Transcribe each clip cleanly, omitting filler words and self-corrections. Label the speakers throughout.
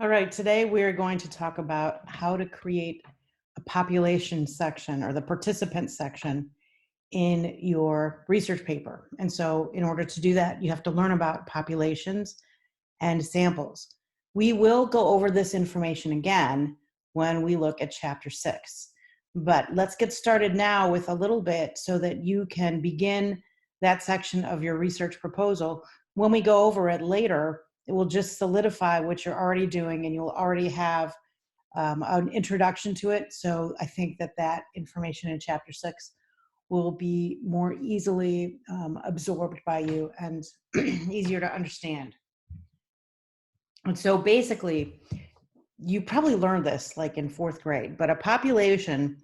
Speaker 1: All right, today we are going to talk about how to create a population section or the participant section in your research paper. And so in order to do that, you have to learn about populations and samples. We will go over this information again when we look at chapter 6. But let's get started now with a little bit so that you can begin that section of your research proposal. When we go over it later, it will just solidify what you're already doing, and you'll already have an introduction to it. So I think that information in chapter 6 will be more easily absorbed by you and easier to understand. And so basically, you probably learned this like in 4th grade, but a population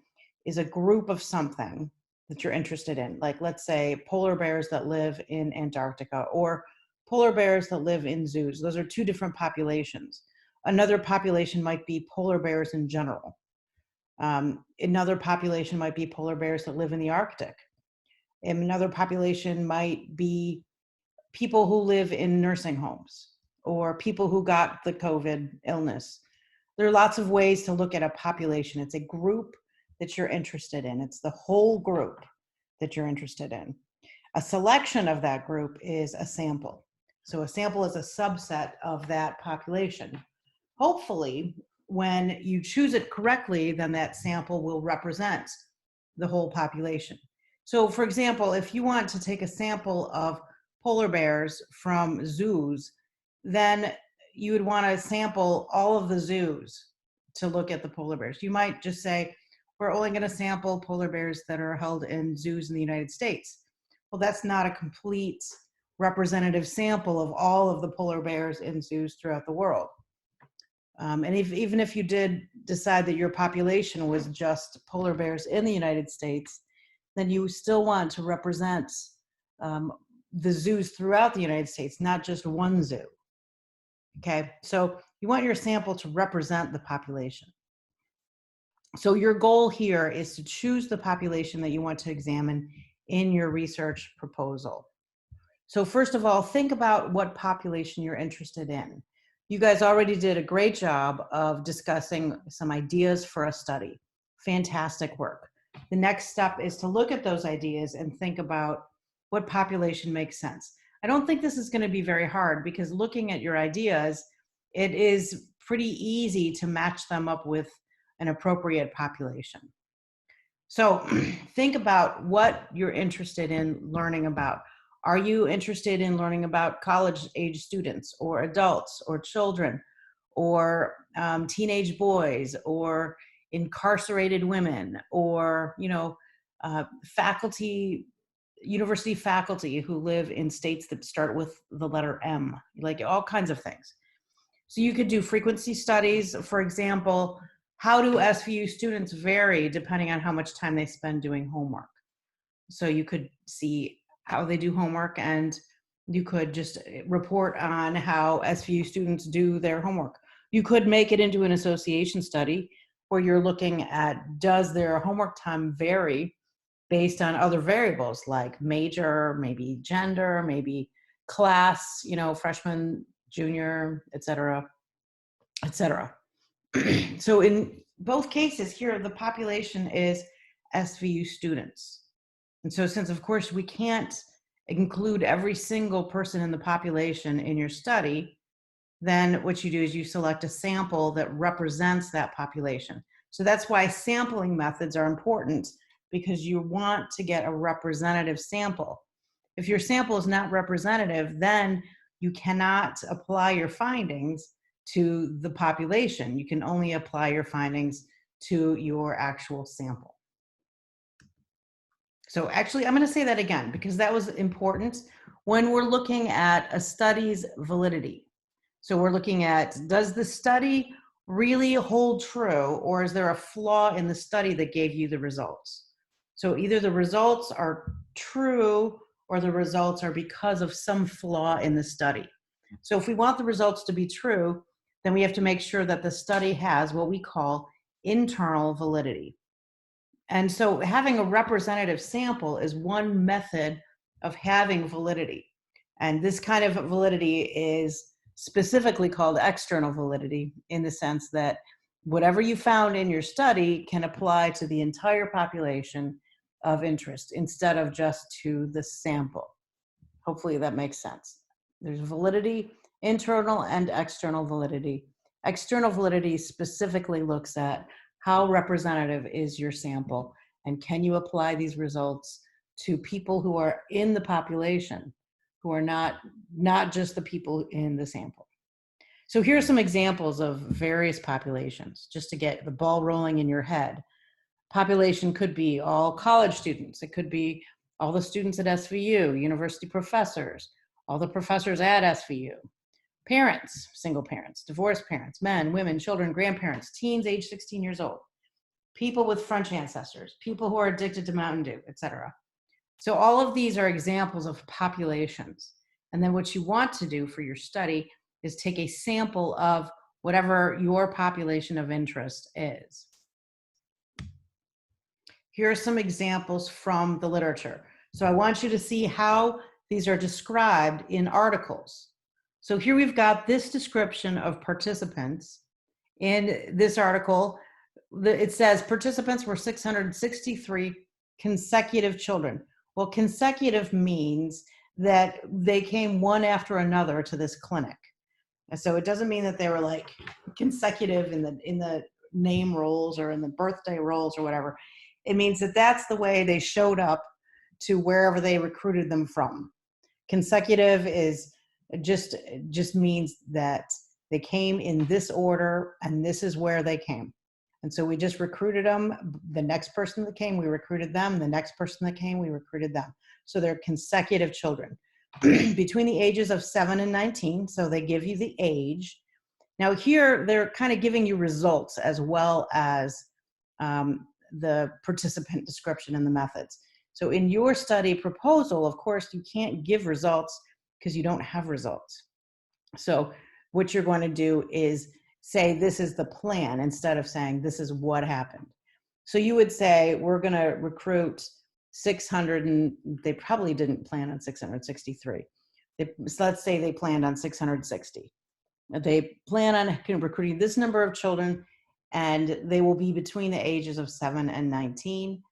Speaker 1: is a group of something that you're interested in. Like, let's say polar bears that live in Antarctica or polar bears that live in zoos. Those are two different populations. Another population might be polar bears in general. Another population might be polar bears that live in the Arctic. Another population might be people who live in nursing homes or people who got the COVID illness. There are lots of ways to look at a population. It's a group that you're interested in. It's the whole group that you're interested in. A selection of that group is a sample. So a sample is a subset of that population. Hopefully, when you choose it correctly, then that sample will represent the whole population. So for example, if you want to take a sample of polar bears from zoos, then you would want to sample all of the zoos to look at the polar bears. You might just say, we're only going to sample polar bears that are held in zoos in the United States. Well, that's not a complete representative sample of all of the polar bears in zoos throughout the world. And even if you did decide that your population was just polar bears in the United States, then you still want to represent the zoos throughout the United States, not just one zoo. Okay, so you want your sample to represent the population. So your goal here is to choose the population that you want to examine in your research proposal. So first of all, think about what population you're interested in. You guys already did a great job of discussing some ideas for a study. Fantastic work. The next step is to look at those ideas and think about what population makes sense. I don't think this is going to be very hard because looking at your ideas, it is pretty easy to match them up with an appropriate population. So think about what you're interested in learning about. Are you interested in learning about college-age students or adults or children or teenage boys or incarcerated women or, faculty, university faculty who live in states that start with the letter M, like all kinds of things. So you could do frequency studies. For example, how do SVU students vary depending on how much time they spend doing homework? So you could see how they do homework, and you could just report on how SVU students do their homework. You could make it into an association study where you're looking at, does their homework time vary based on other variables like major, maybe gender, maybe class, freshman, junior, et cetera, et cetera. So in both cases here, the population is SVU students. And so since, of course, we can't include every single person in the population in your study, then what you do is you select a sample that represents that population. So that's why sampling methods are important, because you want to get a representative sample. If your sample is not representative, then you cannot apply your findings to the population. You can only apply your findings to your actual sample. So actually, I'm going to say that again because that was important when we're looking at a study's validity. So we're looking at, does the study really hold true, or is there a flaw in the study that gave you the results? So either the results are true or the results are because of some flaw in the study. So if we want the results to be true, then we have to make sure that the study has what we call internal validity. And so having a representative sample is one method of having validity. And this kind of validity is specifically called external validity, in the sense that whatever you found in your study can apply to the entire population of interest instead of just to the sample. Hopefully that makes sense. There's validity, internal and external validity. External validity specifically looks at how representative is your sample, and can you apply these results to people who are in the population, who are not just the people in the sample. So here are some examples of various populations, just to get the ball rolling in your head. Population could be all college students. It could be all the students at SVU, university professors, all the professors at SVU, parents, single parents, divorced parents, men, women, children, grandparents, teens age 16 years old, people with French ancestors, people who are addicted to Mountain Dew, etc. So all of these are examples of populations. And then what you want to do for your study is take a sample of whatever your population of interest is. Here are some examples from the literature. So I want you to see how these are described in articles. So here we've got this description of participants. In this article, it says participants were 663 consecutive children. Well, consecutive means that they came one after another to this clinic. And so it doesn't mean that they were like consecutive in the name rolls or in the birthday rolls or whatever. It means that that's the way they showed up to wherever they recruited them from. Consecutive is just means that they came in this order and this is where they came. And so we just recruited them. The next person that came, we recruited them. The next person that came, we recruited them. So they're consecutive children between the ages of 7 and 19. So they give you the age. Now here, they're kind of giving you results as well as the participant description and the methods. So in your study proposal, of course, you can't give results because you don't have results. So what you're going to do is say this is the plan instead of saying this is what happened. So you would say we're going to recruit 600, and they probably didn't plan on 663. So let's say they planned on 660. They plan on recruiting this number of children, and they will be between the ages of 7 and 19.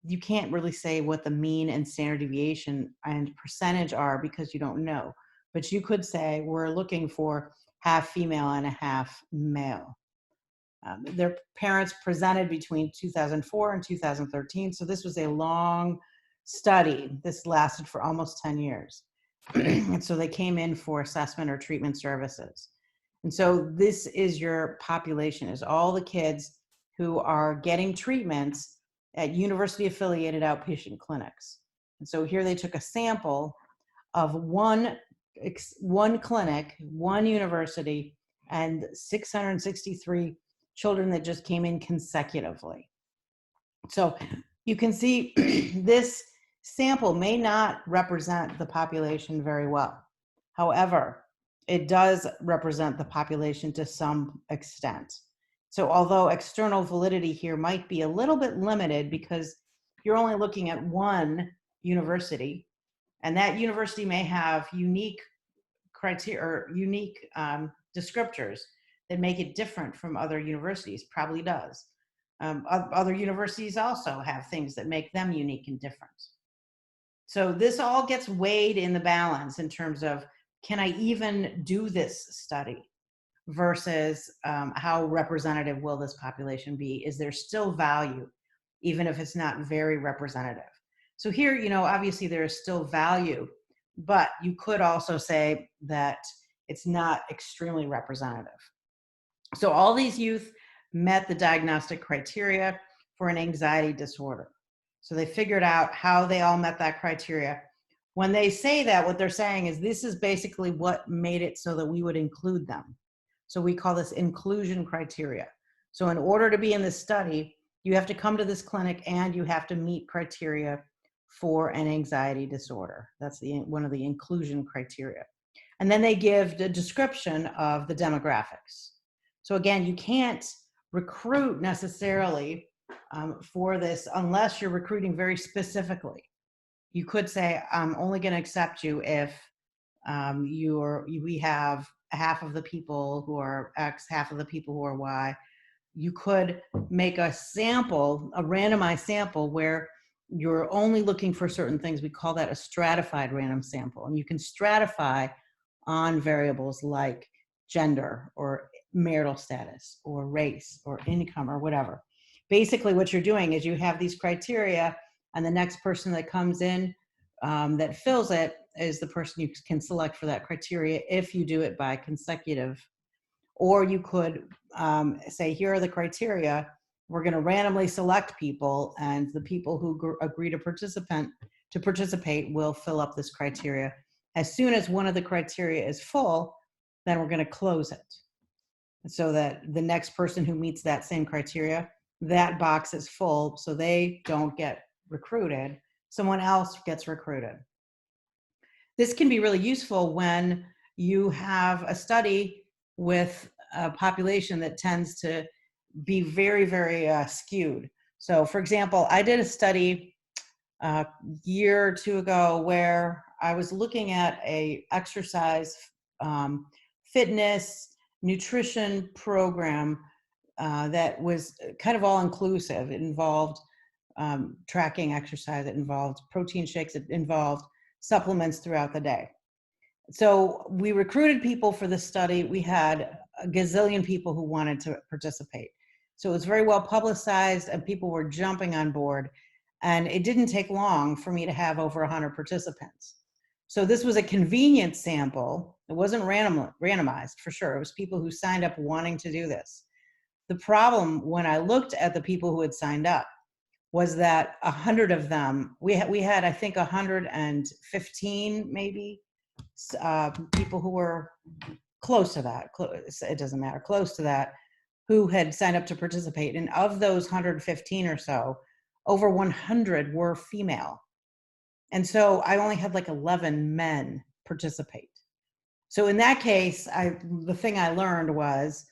Speaker 1: You can't really say what the mean and standard deviation and percentage are because you don't know. But you could say we're looking for half female and a half male. Their parents presented between 2004 and 2013. So this was a long study. This lasted for almost 10 years. And so they came in for assessment or treatment services. And so this is your population, is all the kids who are getting treatments at university-affiliated outpatient clinics. And so here they took a sample of one clinic, one university, and 663 children that just came in consecutively. So you can see this sample may not represent the population very well. However, it does represent the population to some extent. So although external validity here might be a little bit limited because you're only looking at one university, and that university may have unique criteria or unique descriptors that make it different from other universities, probably does. Other universities also have things that make them unique and different. So this all gets weighed in the balance in terms of, can I even do this study versus how representative will this population be? Is there still value, even if it's not very representative? So here, obviously there is still value, but you could also say that it's not extremely representative. So all these youth met the diagnostic criteria for an anxiety disorder. So they figured out how they all met that criteria. When they say that, what they're saying is this is basically what made it so that we would include them. So we call this inclusion criteria. So in order to be in this study, you have to come to this clinic and you have to meet criteria for an anxiety disorder. That's one of the inclusion criteria. And then they give the description of the demographics. So again, you can't recruit necessarily for this unless you're recruiting very specifically. You could say, I'm only going to accept you if we have half of the people who are X, half of the people who are Y. You could make a sample, a randomized sample where you're only looking for certain things. We call that a stratified random sample. And you can stratify on variables like gender or marital status or race or income or whatever. Basically, what you're doing is you have these criteria, and the next person that comes in that fills it is the person you can select for that criteria if you do it by consecutive. Or you could say, here are the criteria. We're going to randomly select people, and the people who agree to participate will fill up this criteria. As soon as one of the criteria is full, then we're going to close it, so that the next person who meets that same criteria, that box is full, so they don't get recruited. Someone else gets recruited. This can be really useful when you have a study with a population that tends to be very, very skewed. So for example, I did a study a year or two ago where I was looking at a exercise, fitness, nutrition program that was kind of all inclusive. It involved tracking exercise, it involved protein shakes, it involved supplements throughout the day. So we recruited people for this study. We had a gazillion people who wanted to participate. So it was very well publicized and people were jumping on board. And it didn't take long for me to have over 100 participants. So this was a convenient sample. It wasn't randomized for sure. It was people who signed up wanting to do this. The problem when I looked at the people who had signed up was that 100 of them, we had I think 115 maybe, people who were close to that, it doesn't matter, close to that, who had signed up to participate. And of those 115 or so, over 100 were female. And so I only had like 11 men participate. So in that case, the thing I learned was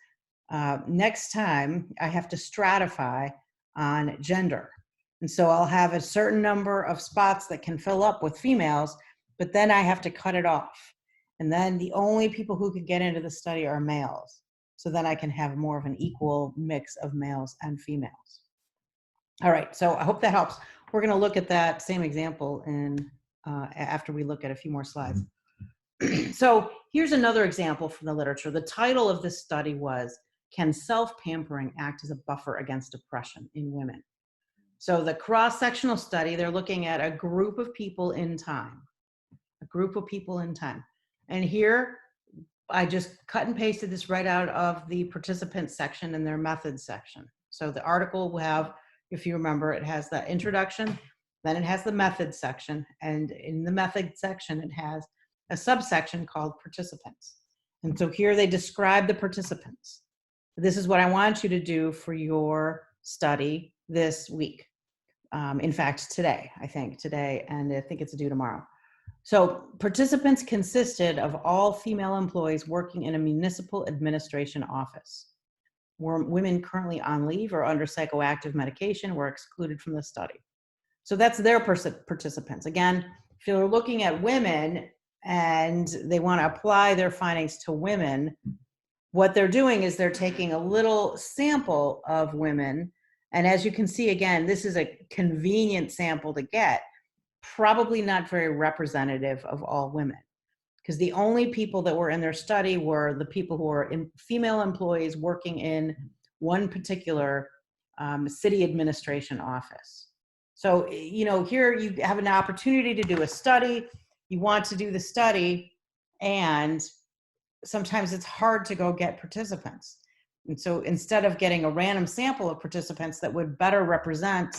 Speaker 1: next time I have to stratify on gender. And so I'll have a certain number of spots that can fill up with females, but then I have to cut it off. And then the only people who can get into the study are males. So then I can have more of an equal mix of males and females. All right, so I hope that helps. We're going to look at that same example after we look at a few more slides. So here's another example from the literature. The title of this study was, Can Self-Pampering Act as a Buffer Against Depression in Women? So the cross-sectional study, they're looking at a group of people in time, And here, I just cut and pasted this right out of the participants section and their methods section. So the article will have, if you remember, it has the introduction, then it has the methods section, and in the method section, it has a subsection called participants. And so here they describe the participants. This is what I want you to do for your study this week. In fact, today, and I think it's due tomorrow. So participants consisted of all female employees working in a municipal administration office. Women currently on leave or under psychoactive medication were excluded from the study. So that's their participants. Again, if you're looking at women and they want to apply their findings to women, what they're doing is they're taking a little sample of women. And as you can see, again, this is a convenient sample to get, probably not very representative of all women, because the only people that were in their study were the people who were female employees working in one particular city administration office. So, here you have an opportunity to do a study. You want to do the study, and sometimes it's hard to go get participants. And so instead of getting a random sample of participants that would better represent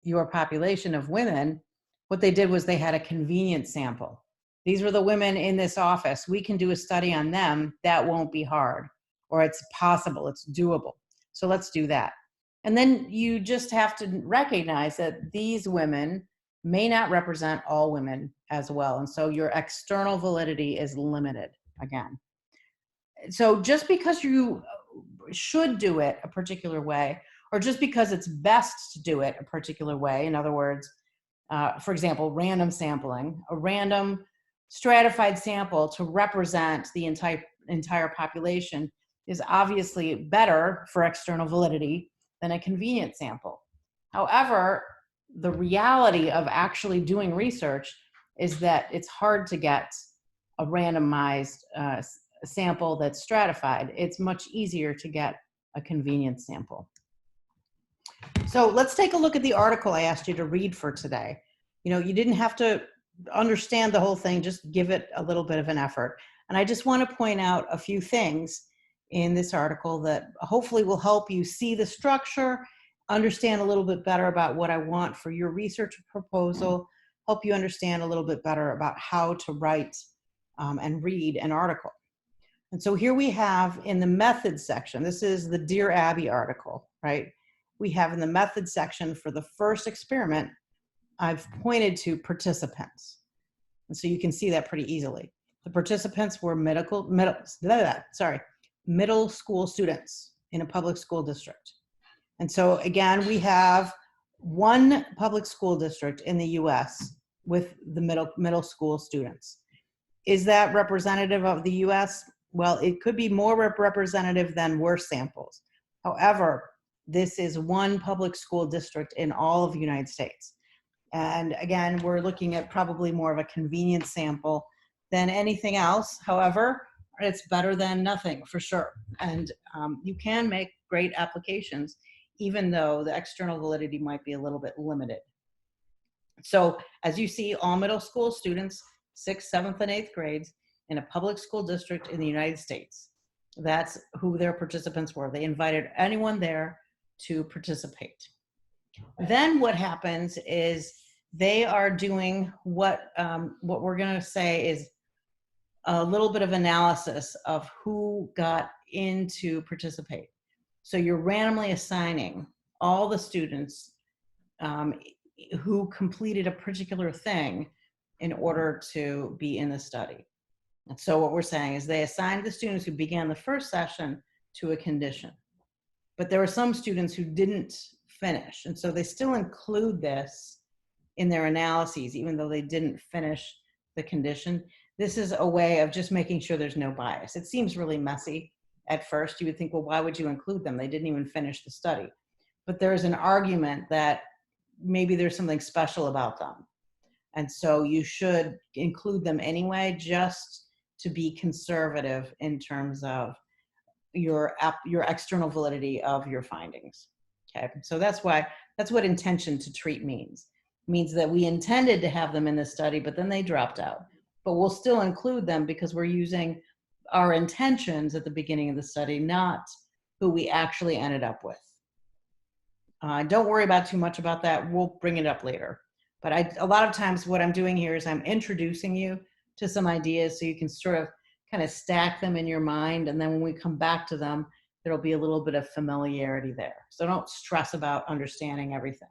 Speaker 1: your population of women, what they did was they had a convenient sample. These were the women in this office. We can do a study on them. That won't be hard, or it's possible, it's doable. So let's do that. And then you just have to recognize that these women may not represent all women as well. And so your external validity is limited again. So just because you should do it a particular way, or just because it's best to do it a particular way, in other words, for example, random sampling, a random stratified sample to represent the entire population is obviously better for external validity than a convenient sample. However, the reality of actually doing research is that it's hard to get a randomized sample that's stratified. It's much easier to get a convenient sample. So let's take a look at the article I asked you to read for today. You know, you didn't have to understand the whole thing, just give it a little bit of an effort. And I just want to point out a few things in this article that hopefully will help you see the structure, understand a little bit better about what I want for your research proposal, help you understand a little bit better about how to write and read an article. And so here we have in the methods section, this is the Dear Abby article, right? We have in the methods section for the first experiment, I've pointed to participants. And so you can see that pretty easily. The participants were middle school students in a public school district. And so again, we have one public school district in the US with the middle school students. Is that representative of the US? Well, it could be more representative than worse samples. However, this is one public school district in all of the United States. And again, we're looking at probably more of a convenient sample than anything else. However, it's better than nothing for sure. And you can make great applications, even though the external validity might be a little bit limited. So as you see, all middle school students, 6th, 7th, and 8th grades in a public school district in the United States. That's who their participants were. They invited anyone there to participate. Then what happens is they are doing what we're going to say is a little bit of analysis of who got in to participate. So you're randomly assigning all the students who completed a particular thing in order to be in the study. And so what we're saying is they assigned the students who began the first session to a condition. But there were some students who didn't finish. And so they still include this in their analyses, even though they didn't finish the condition. This is a way of just making sure there's no bias. It seems really messy at first. You would think, well, why would you include them? They didn't even finish the study. But there's an argument that maybe there's something special about them. And so you should include them anyway, just to be conservative in terms of your external validity of your findings. Okay, so that's what intention to treat means. It means that we intended to have them in the study, but then they dropped out. But we'll still include them because we're using our intentions at the beginning of the study, not who we actually ended up with. Don't worry about too much about that. We'll bring it up later. But a lot of times what I'm doing here is I'm introducing you to some ideas so you can sort of kind of stack them in your mind. And then when we come back to them, there'll be a little bit of familiarity there. So don't stress about understanding everything.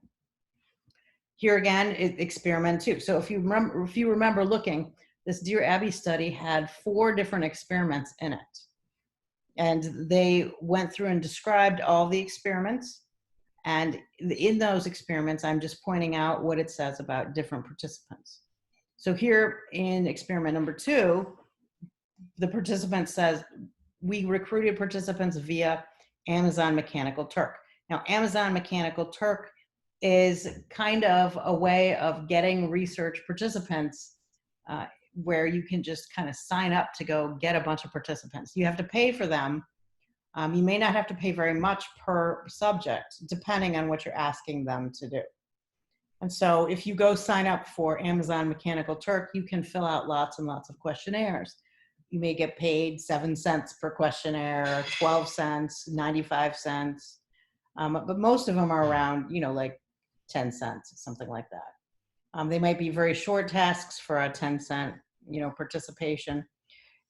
Speaker 1: Here again, experiment 2. So if you remember looking, this Dear Abby study had 4 different experiments in it. And they went through and described all the experiments. And in those experiments, I'm just pointing out what it says about different participants. So here in experiment number 2, the participant says, we recruited participants via Amazon Mechanical Turk. Now, Amazon Mechanical Turk is kind of a way of getting research participants where you can just kind of sign up to go get a bunch of participants. You have to pay for them. You may not have to pay very much per subject, depending on what you're asking them to do. And so if you go sign up for Amazon Mechanical Turk, you can fill out lots and lots of questionnaires. You may get paid 7 cents per questionnaire, 12 cents, 95 cents. But most of them are around, like 10 cents, something like that. They might be very short tasks for a 10-cent, participation.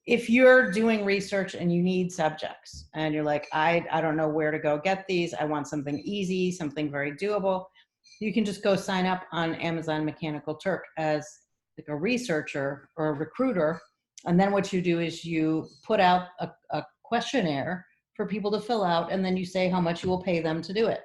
Speaker 1: If you're doing research and you need subjects and you're like, I don't know where to go get these, I want something easy, something very doable, you can just go sign up on Amazon Mechanical Turk as like a researcher or a recruiter. And then what you do is you put out a questionnaire for people to fill out, and then you say how much you will pay them to do it.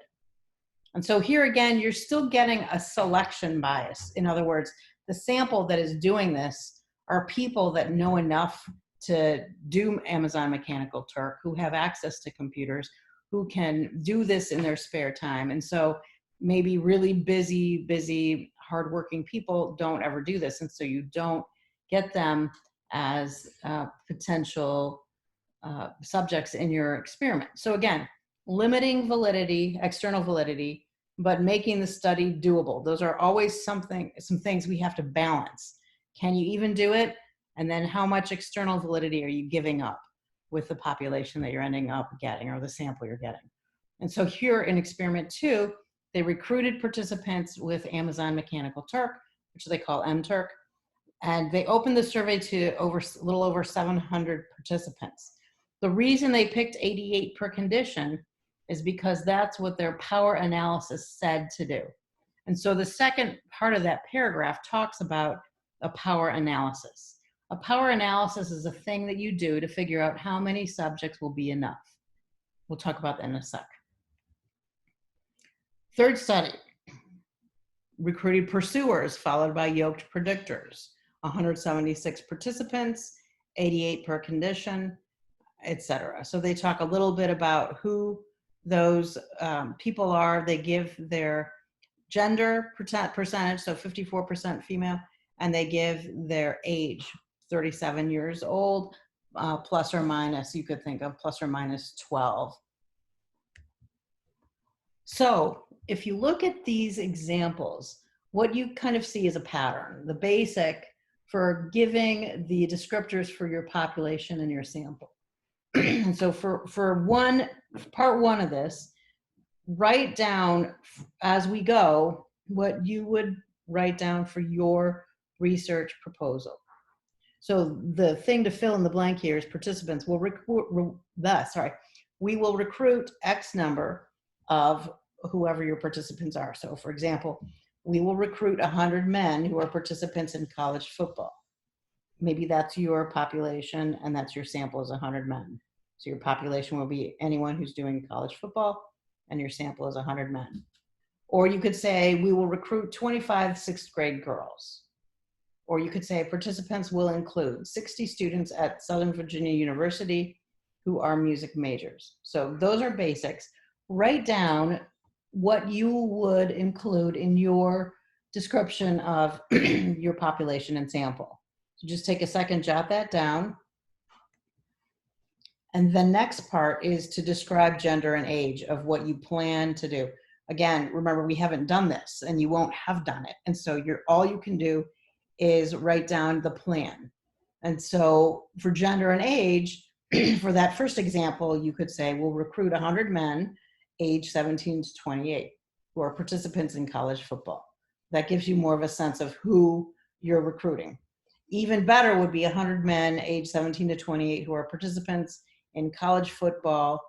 Speaker 1: And so here again, you're still getting a selection bias. In other words, the sample that is doing this are people that know enough to do Amazon Mechanical Turk, who have access to computers, who can do this in their spare time. And so maybe really busy, hardworking people don't ever do this. And so you don't get them as potential subjects in your experiment. So again, limiting validity, external validity, but making the study doable. Those are always some things we have to balance. Can you even do it? And then how much external validity are you giving up with the population that you're ending up getting, or the sample you're getting? And so here in experiment 2, they recruited participants with Amazon Mechanical Turk, which they call MTurk, and they opened the survey to a little over 700 participants. The reason they picked 88 per condition is because that's what their power analysis said to do. And so the second part of that paragraph talks about a power analysis. A power analysis is a thing that you do to figure out how many subjects will be enough. We'll talk about that in a sec. Third study, recruited pursuers followed by yoked predictors. 176 participants, 88 per condition, etc. So they talk a little bit about who those people are. They give their gender percentage, so 54% female, and they give their age, 37 years old, plus or minus, you could think of plus or minus 12. So if you look at these examples, what you kind of see is a pattern, the basic for giving the descriptors for your population and your sample. And so for part one of this, write down as we go what you would write down for your research proposal. So the thing to fill in the blank here is participants will we will recruit X number of whoever your participants are. So for example, we will recruit 100 men who are participants in college football. Maybe that's your population and that's your sample is 100 men. So your population will be anyone who's doing college football and your sample is 100 men. Or you could say we will recruit 25 sixth grade girls. Or you could say participants will include 60 students at Southern Virginia University who are music majors. So those are basics. Write down what you would include in your description of your population and sample. So just take a second, jot that down. And the next part is to describe gender and age of what you plan to do. Again, remember, we haven't done this and you won't have done it. And so all you can do is write down the plan. And so for gender and age, for that first example, you could say we'll recruit 100 men age 17 to 28 who are participants in college football. That gives you more of a sense of who you're recruiting. Even better would be 100 men age 17 to 28 who are participants in college football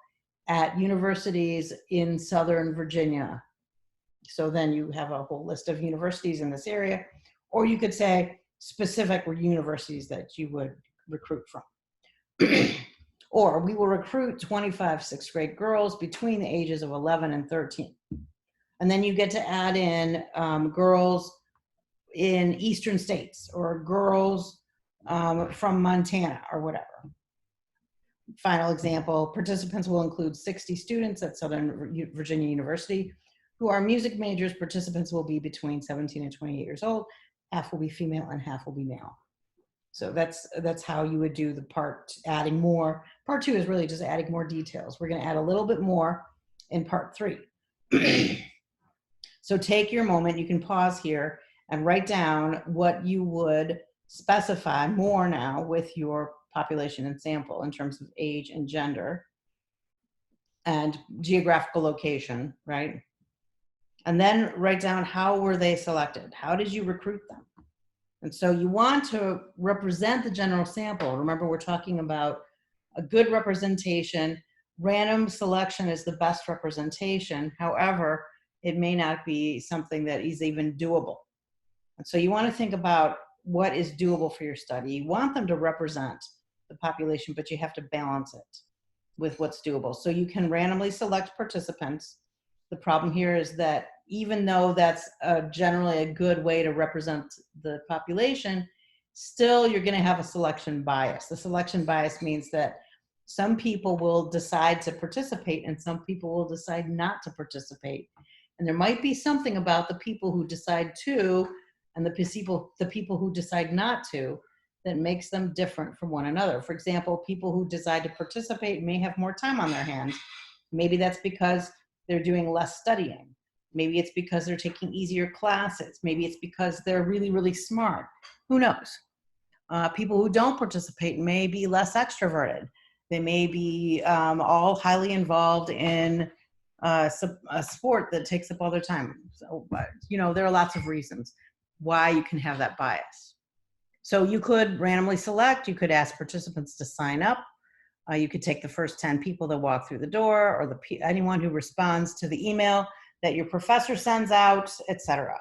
Speaker 1: at universities in Southern Virginia. So then you have a whole list of universities in this area, or you could say specific universities that you would recruit from. Or we will recruit 25 sixth grade girls between the ages of 11 and 13. And then you get to add in girls in eastern states or girls from Montana or whatever. Final example, participants will include 60 students at Southern Virginia University who are music majors. Participants will be between 17 and 28 years old. Half will be female and half will be male. So that's how you would do the part, adding more. Part 2 is really just adding more details. We're going to add a little bit more in part 3. So take your moment, you can pause here and write down what you would specify more now with your population and sample in terms of age and gender and geographical location, right? And then write down how were they selected? How did you recruit them? And so you want to represent the general sample. Remember, we're talking about a good representation. Random selection is the best representation. However, it may not be something that is even doable. And so you want to think about what is doable for your study. You want them to represent the population, but you have to balance it with what's doable. So you can randomly select participants. The problem here is that even though that's generally a good way to represent the population, still you're going to have a selection bias. The selection bias means that some people will decide to participate and some people will decide not to participate. And there might be something about the people who decide to and the people who decide not to that makes them different from one another. For example, people who decide to participate may have more time on their hands. Maybe that's because they're doing less studying. Maybe it's because they're taking easier classes. Maybe it's because they're really, really smart. Who knows? People who don't participate may be less extroverted. They may be all highly involved in a sport that takes up all their time. So, there are lots of reasons why you can have that bias. So you could randomly select, you could ask participants to sign up. You could take the first 10 people that walk through the door, or anyone who responds to the email that your professor sends out, etc.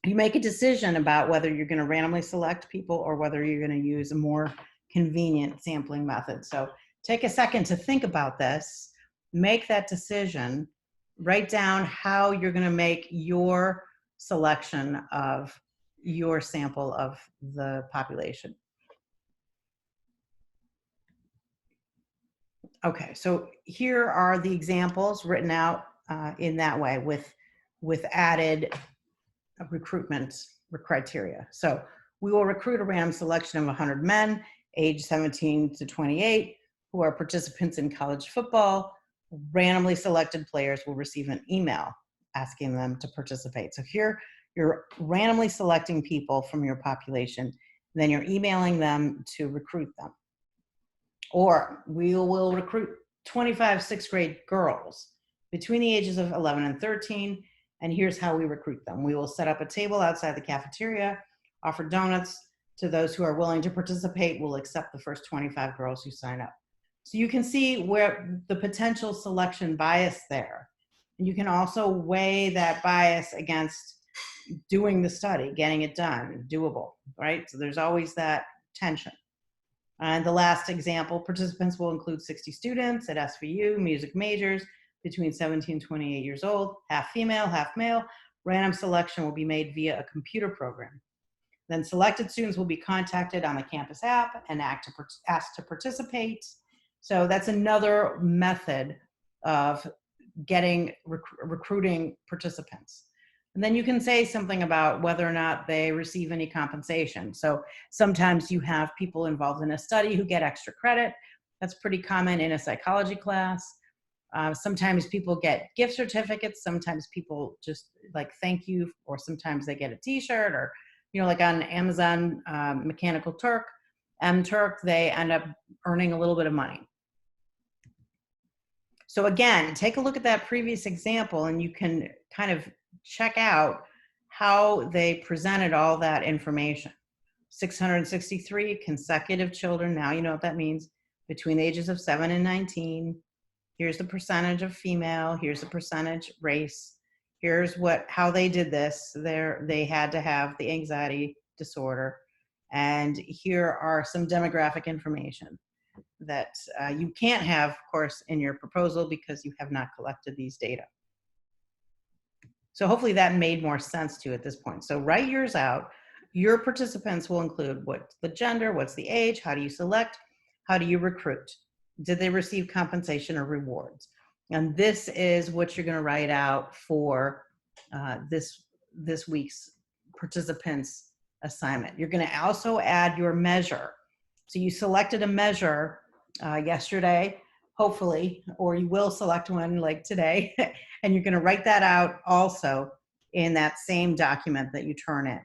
Speaker 1: You make a decision about whether you're going to randomly select people or whether you're going to use a more convenient sampling method. So take a second to think about this, make that decision, write down how you're going to make your selection of your sample of the population. Okay, so here are the examples written out in that way with added recruitment criteria. So we will recruit a random selection of 100 men aged 17 to 28 who are participants in college football. Randomly selected players will receive an email asking them to participate. So here you're randomly selecting people from your population, then you're emailing them to recruit them. Or we will recruit 25 sixth grade girls between the ages of 11 and 13, and here's how we recruit them. We will set up a table outside the cafeteria, offer donuts to those who are willing to participate. We'll accept the first 25 girls who sign up. So you can see where the potential selection bias there. And you can also weigh that bias against doing the study, getting it done, doable, right? So there's always that tension. And the last example, participants will include 60 students at SVU, music majors, between 17 and 28 years old, half female, half male. Random selection will be made via a computer program. Then selected students will be contacted on the campus app and asked to participate. So that's another method of recruiting participants. And then you can say something about whether or not they receive any compensation. So sometimes you have people involved in a study who get extra credit. That's pretty common in a psychology class. Sometimes people get gift certificates. Sometimes people just like thank you, or sometimes they get a t-shirt, or, like on Amazon Mechanical Turk, M-Turk, they end up earning a little bit of money. So again, take a look at that previous example and you can kind of check out how they presented all that information. 663 consecutive children, now you know what that means, between the ages of 7 and 19. Here's the percentage of female, here's the percentage race, here's how they did this. They had to have the anxiety disorder, and here are some demographic information that you can't have, of course, in your proposal because you have not collected these data. So hopefully that made more sense to you at this point. So write yours out. Your participants will include what's the gender, what's the age, how do you select, how do you recruit? Did they receive compensation or rewards? And this is what you're going to write out for this week's participants assignment. You're going to also add your measure. So you selected a measure yesterday, hopefully, or you will select one like today, and you're going to write that out also in that same document that you turn in.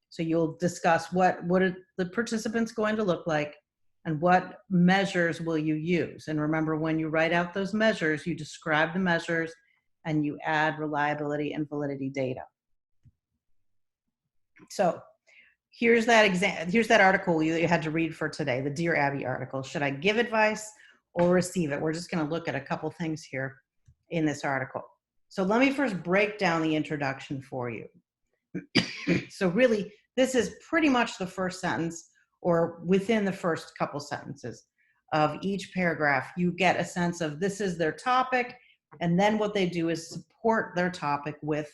Speaker 1: So you'll discuss what are the participants going to look like and what measures will you use. And remember, when you write out those measures, you describe the measures and you add reliability and validity data. So here's that article you had to read for today, the Dear Abby article. Should I give advice or receive it? We're just going to look at a couple things here in this article. So let me first break down the introduction for you. So really, this is pretty much the first sentence, or within the first couple sentences of each paragraph. You get a sense of this is their topic, and then what they do is support their topic with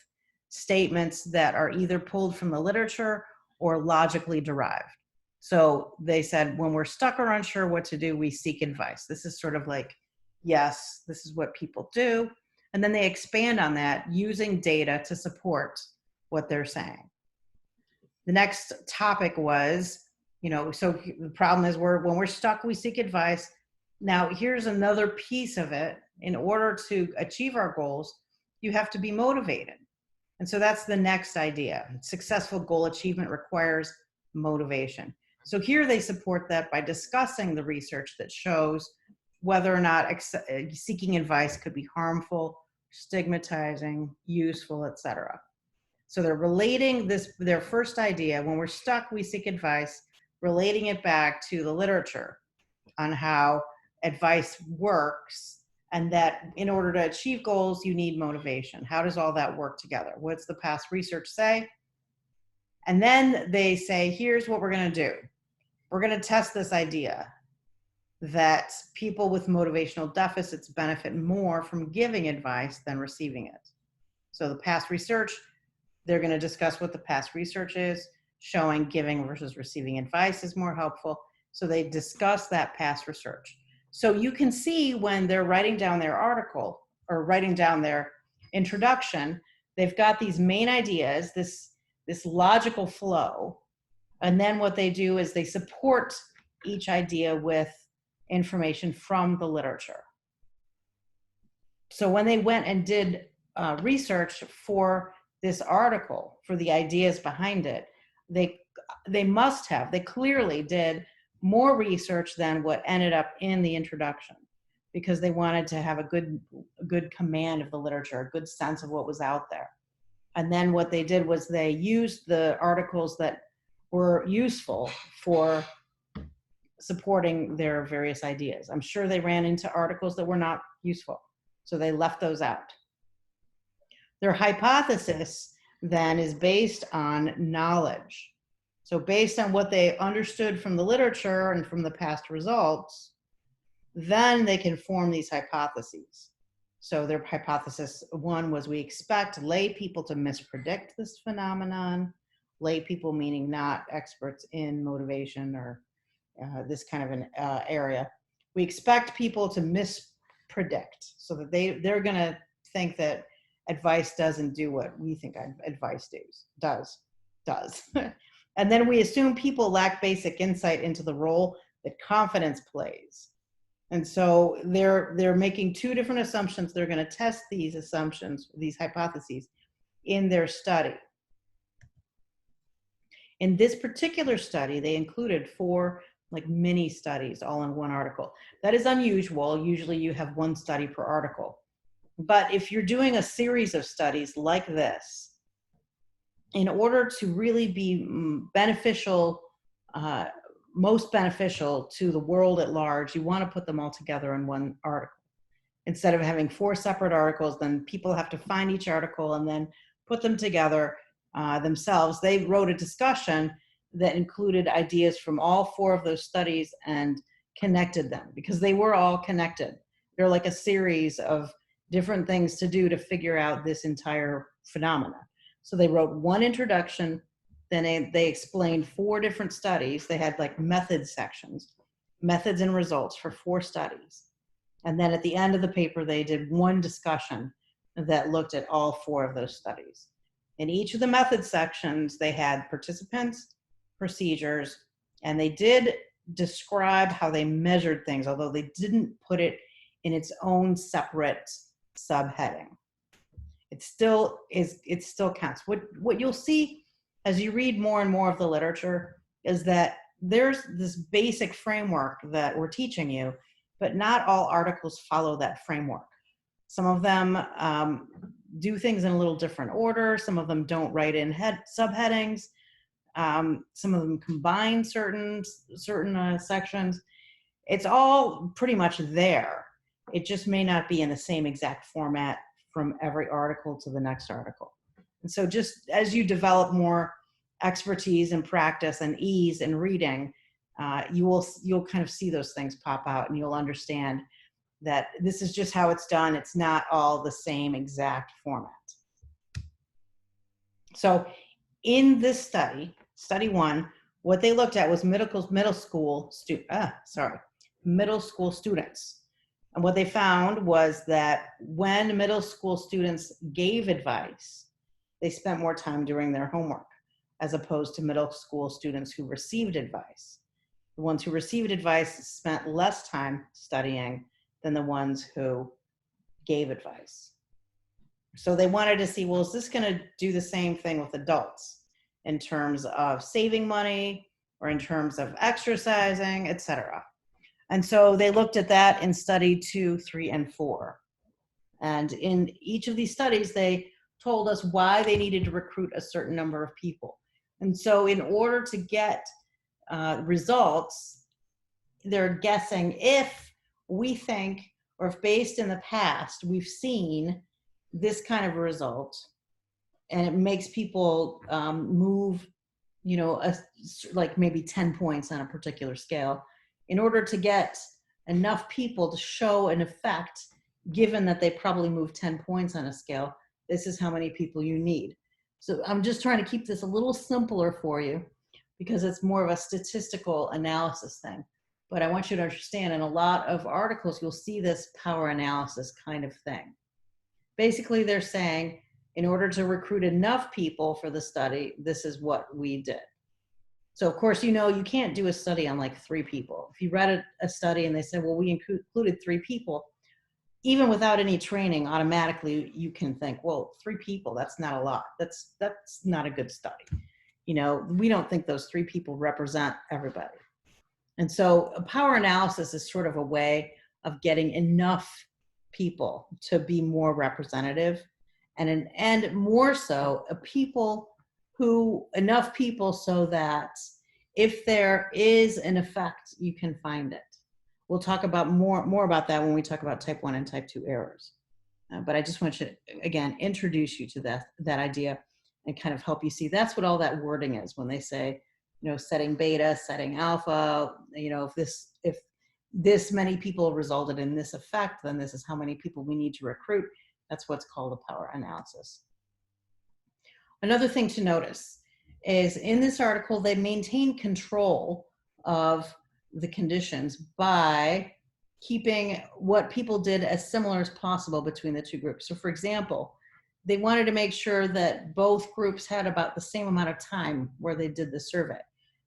Speaker 1: statements that are either pulled from the literature or logically derived. So they said, when we're stuck or unsure what to do, we seek advice. This is sort of like, yes, this is what people do. And then they expand on that using data to support what they're saying. The next topic was, so the problem is when we're stuck, we seek advice. Now, here's another piece of it. In order to achieve our goals, you have to be motivated. And so that's the next idea. Successful goal achievement requires motivation. So here they support that by discussing the research that shows whether or not seeking advice could be harmful, stigmatizing, useful, etc. So they're relating their first idea, when we're stuck, we seek advice, relating it back to the literature on how advice works, and that in order to achieve goals, you need motivation. How does all that work together? What's the past research say? And then they say, here's what we're going to do. We're going to test this idea that people with motivational deficits benefit more from giving advice than receiving it. So the past research, they're going to discuss what the past research is, showing giving versus receiving advice is more helpful. So they discuss that past research. So you can see when they're writing down their article or writing down their introduction, they've got these main ideas, this logical flow. And then what they do is they support each idea with information from the literature. So when they went and did research for this article, for the ideas behind it, they clearly did more research than what ended up in the introduction, because they wanted to have a good command of the literature, a good sense of what was out there. And then what they did was they used the articles that were useful for supporting their various ideas. I'm sure they ran into articles that were not useful, so they left those out. Their hypothesis then is based on knowledge. So based on what they understood from the literature and from the past results, then they can form these hypotheses. So their hypothesis one was, we expect lay people to mispredict this phenomenon. Lay people meaning not experts in motivation or this kind of an area. We expect people to mispredict, so that they're going to think that advice doesn't do what we think advice does. And then we assume people lack basic insight into the role that confidence plays. And so they're making two different assumptions. They're going to test these assumptions, these hypotheses, in their study. In this particular study, they included 4 mini studies all in one article. That is unusual. Usually you have one study per article. But if you're doing a series of studies like this, in order to really be beneficial, most beneficial to the world at large, you want to put them all together in one article. Instead of having 4 separate articles, then people have to find each article and then put them together themselves. They wrote a discussion that included ideas from all 4 of those studies and connected them, because they were all connected. They're like a series of different things to do to figure out this entire phenomena. So they wrote one introduction, then they explained 4 different studies. They had methods sections, methods and results for 4 studies. And then at the end of the paper, they did one discussion that looked at all 4 of those studies. In each of the method sections, they had participants, procedures, and they did describe how they measured things, although they didn't put it in its own separate subheading. It still counts. What you'll see as you read more and more of the literature is that there's this basic framework that we're teaching you, but not all articles follow that framework. Some of them do things in a little different order. Some of them don't write in subheadings. Some of them combine certain sections. It's all pretty much there. It just may not be in the same exact format from every article to the next article. And so just as you develop more expertise and practice and ease in reading, you'll kind of see those things pop out, and you'll understand that this is just how it's done. It's not all the same exact format. So in this study, study one, what they looked at was middle school students. And what they found was that when middle school students gave advice, they spent more time doing their homework, as opposed to middle school students who received advice. The ones who received advice spent less time studying than the ones who gave advice. So they wanted to see, well, is this going to do the same thing with adults in terms of saving money or in terms of exercising, etc. And so they looked at that in study 2, 3, and 4. And in each of these studies, they told us why they needed to recruit a certain number of people. And so in order to get results, they're guessing if we think, or if based in the past, we've seen this kind of a result, and it makes people move, like maybe 10 points on a particular scale, in order to get enough people to show an effect, given that they probably move 10 points on a scale, this is how many people you need. So I'm just trying to keep this a little simpler for you because it's more of a statistical analysis thing. But I want you to understand in a lot of articles, you'll see this power analysis kind of thing. Basically, they're saying, in order to recruit enough people for the study, this is what we did. So of course, you can't do a study on like 3 people. If you read a study and they said, well, we included 3 people, even without any training, automatically you can think, well, 3 people, that's not a lot. That's not a good study. We don't think those 3 people represent everybody. And so a power analysis is sort of a way of getting enough people to be more representative, and more so enough people so that if there is an effect, you can find it. We'll talk about more about that when we talk about type 1 and type 2 errors. But I just want to, again, introduce you to that idea and kind of help you see that's what all that wording is when they say, setting beta, setting alpha, if this many people resulted in this effect, then this is how many people we need to recruit. That's what's called a power analysis. Another thing to notice is in this article, they maintain control of the conditions by keeping what people did as similar as possible between the 2 groups. So for example, they wanted to make sure that both groups had about the same amount of time where they did the survey.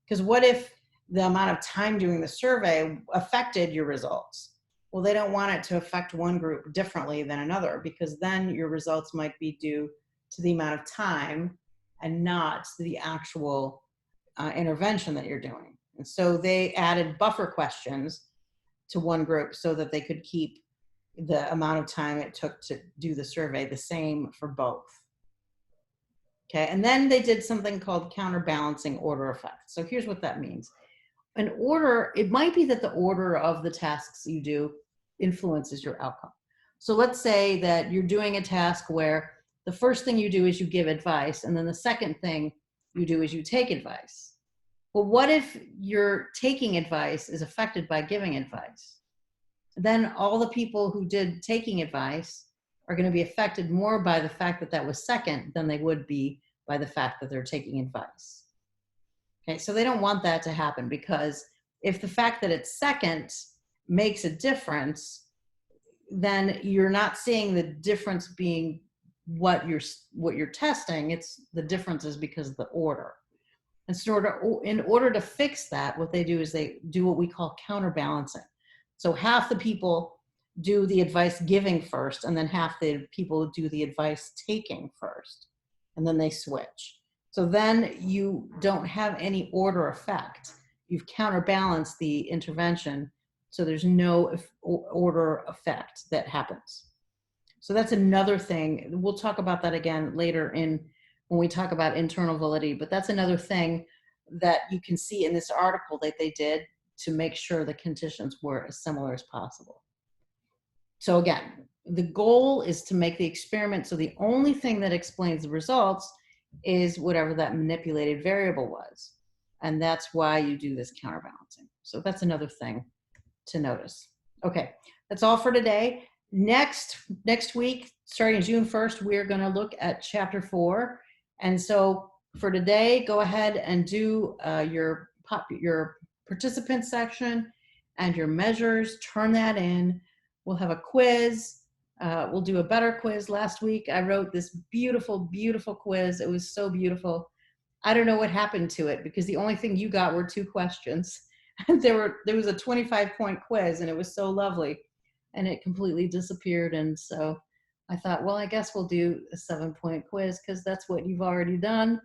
Speaker 1: Because what if the amount of time doing the survey affected your results? Well, they don't want it to affect one group differently than another, because then your results might be due to the amount of time and not to the actual intervention that you're doing. And so they added buffer questions to one group so that they could keep the amount of time it took to do the survey the same for both. Okay, and then they did something called counterbalancing order effect. So here's what that means. An order, it might be that the order of the tasks you do influences your outcome. So let's say that you're doing a task where the first thing you do is you give advice, and then the second thing you do is you take advice. Well, what if your taking advice is affected by giving advice? Then all the people who did taking advice are going to be affected more by the fact that that was second than they would be by the fact that they're taking advice. Okay, so they don't want that to happen, because if the fact that it's second makes a difference, then you're not seeing the difference being what you're testing. It's the difference is because of the order. And so in order to fix that, what they do is they do what we call counterbalancing. So half the people do the advice giving first, and then half the people do the advice taking first, and then they switch. So then you don't have any order effect. You've counterbalanced the intervention, so there's no order effect that happens. So that's another thing. We'll talk about that again later when we talk about internal validity, but that's another thing that you can see in this article that they did to make sure the conditions were as similar as possible. So again, the goal is to make the experiment so the only thing that explains the results is whatever that manipulated variable was. And that's why you do this counterbalancing. So that's another thing to notice. Okay, that's all for today. Next week, starting June 1st, we're going to look at chapter 4. And so for today, go ahead and do your participant section and your measures, turn that in. We'll have a quiz. We'll do a better quiz. Last week, I wrote this beautiful, beautiful quiz. It was so beautiful. I don't know what happened to it because the only thing you got were 2 questions. And there was a 25-point quiz and it was so lovely and it completely disappeared. And so I thought, well, I guess we'll do a 7-point quiz because that's what you've already done.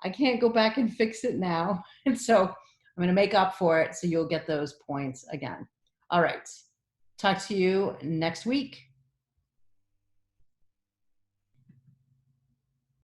Speaker 1: I can't go back and fix it now. And so I'm going to make up for it so you'll get those points again. All right. Talk to you next week.